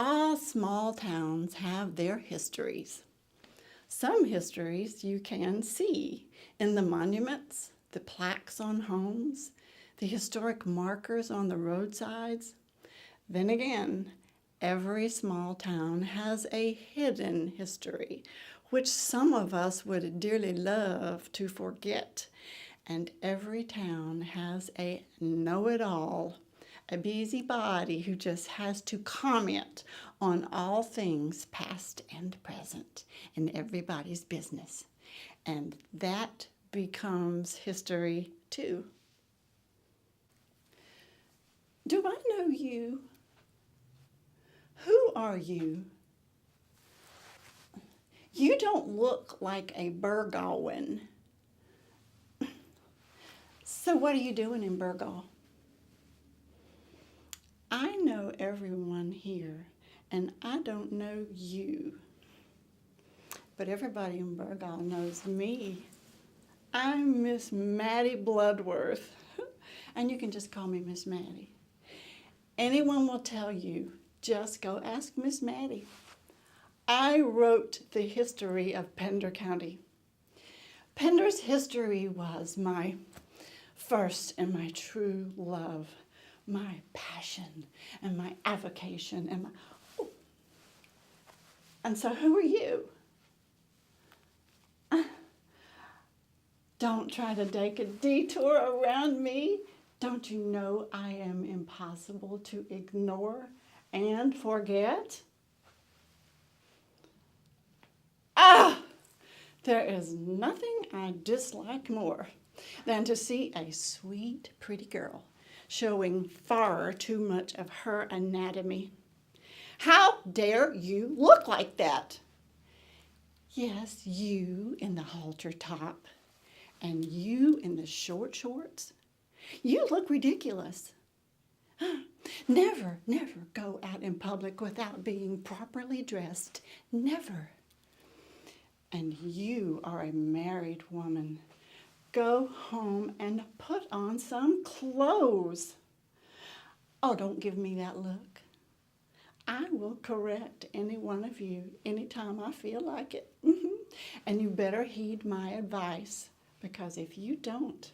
All small towns have their histories. Some histories you can see in the monuments, the plaques on homes, the historic markers on the roadsides. Then again, every small town has a hidden history, which some of us would dearly love to forget. And every town has a know-it-all, a busybody who just has to comment on all things past and present in everybody's business. And that becomes history too. Do I know you? Who are you? You don't look like a Burgowan. So what are you doing in Burgaw? I know everyone here, and I don't know you. But everybody in Burgaw knows me. I'm Miss Mattie Bloodworth, and you can just call me Miss Mattie. Anyone will tell you, just go ask Miss Mattie. I wrote the history of Pender County. Pender's history was my first and my true love, my passion and my avocation and and so who are you? Don't try to take a detour around me. Don't you know I am impossible to ignore and forget? There is nothing I dislike more than to see a sweet, pretty girl showing far too much of her anatomy. How dare you look like that? Yes, you in the halter top and you in the short shorts. You look ridiculous. Never, never go out in public without being properly dressed. Never. And you are a married woman. Go home and put on some clothes. Oh, don't give me that look. I will correct any one of you anytime I feel like it. And you better heed my advice, because if you don't,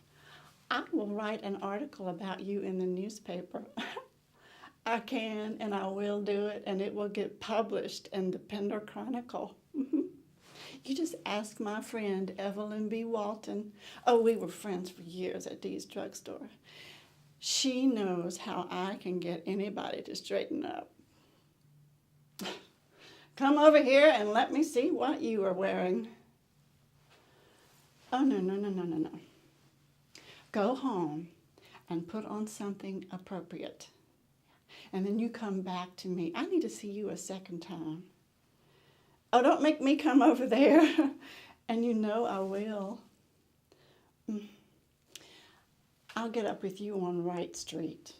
I will write an article about you in the newspaper. I can and I will do it, and it will get published in the Pender Chronicle. You just ask my friend Evelyn B. Walton. Oh, we were friends for years at Dee's drugstore. She knows how I can get anybody to straighten up. Come over here and let me see what you are wearing. Oh, no. Go home and put on something appropriate. And then you come back to me. I need to see you a second time. Oh, don't make me come over there. And you know I will. I'll get up with you on Wright Street.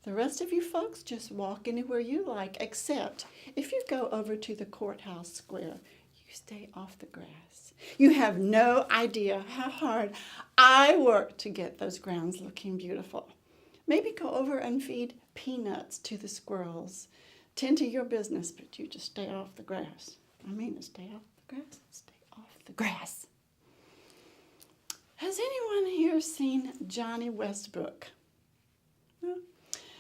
The rest of you folks just walk anywhere you like, except if you go over to the courthouse square, you stay off the grass. You have no idea how hard I work to get those grounds looking beautiful. Maybe go over and feed peanuts to the squirrels. Tend to your business, but you just stay off the grass. I mean, stay off the grass. Stay off the grass. Has anyone here seen Johnny Westbrook? No?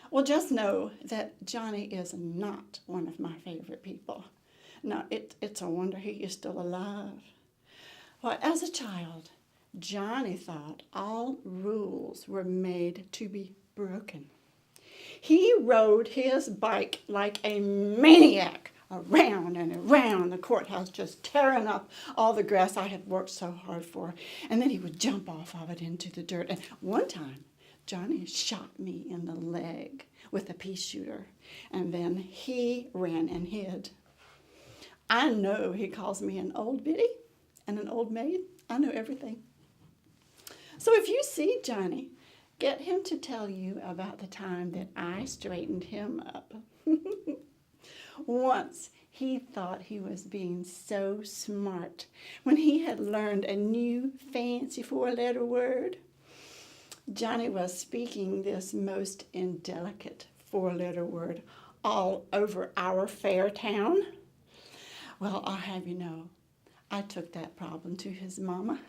Well, just know that Johnny is not one of my favorite people. Now, it's a wonder he is still alive. Well, as a child, Johnny thought all rules were made to be broken. He rode his bike like a maniac around and around the courthouse, just tearing up all the grass I had worked so hard for. And then he would jump off of it into the dirt. And one time, Johnny shot me in the leg with a pea shooter. And then he ran and hid. I know he calls me an old biddy and an old maid. I know everything. So if you see Johnny, get him to tell you about the time that I straightened him up. Once he thought he was being so smart when he had learned a new fancy four-letter word. Johnny was speaking this most indelicate four-letter word all over our fair town. Well, I'll have you know, I took that problem to his mama.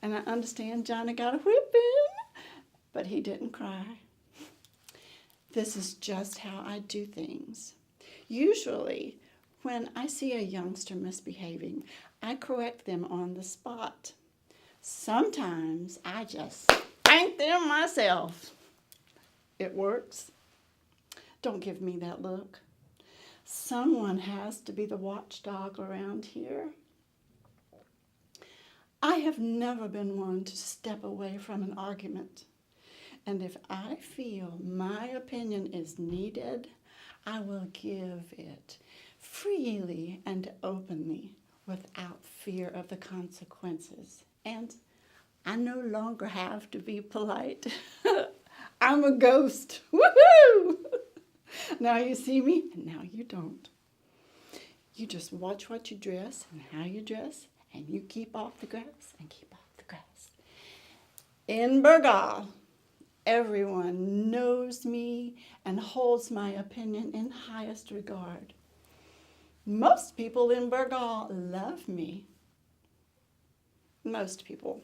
And I understand Johnny got a whipping, but he didn't cry. This is just how I do things. Usually, when I see a youngster misbehaving, I correct them on the spot. Sometimes I just spank them myself. It works. Don't give me that look. Someone has to be the watchdog around here. I have never been one to step away from an argument. And if I feel my opinion is needed, I will give it freely and openly without fear of the consequences. And I no longer have to be polite. I'm a ghost. Woohoo! Now you see me, and now you don't. You just watch what you dress and how you dress, and you keep off the grass and keep off the grass. In Burgal, everyone knows me and holds my opinion in highest regard. Most people in Burgal love me. Most people.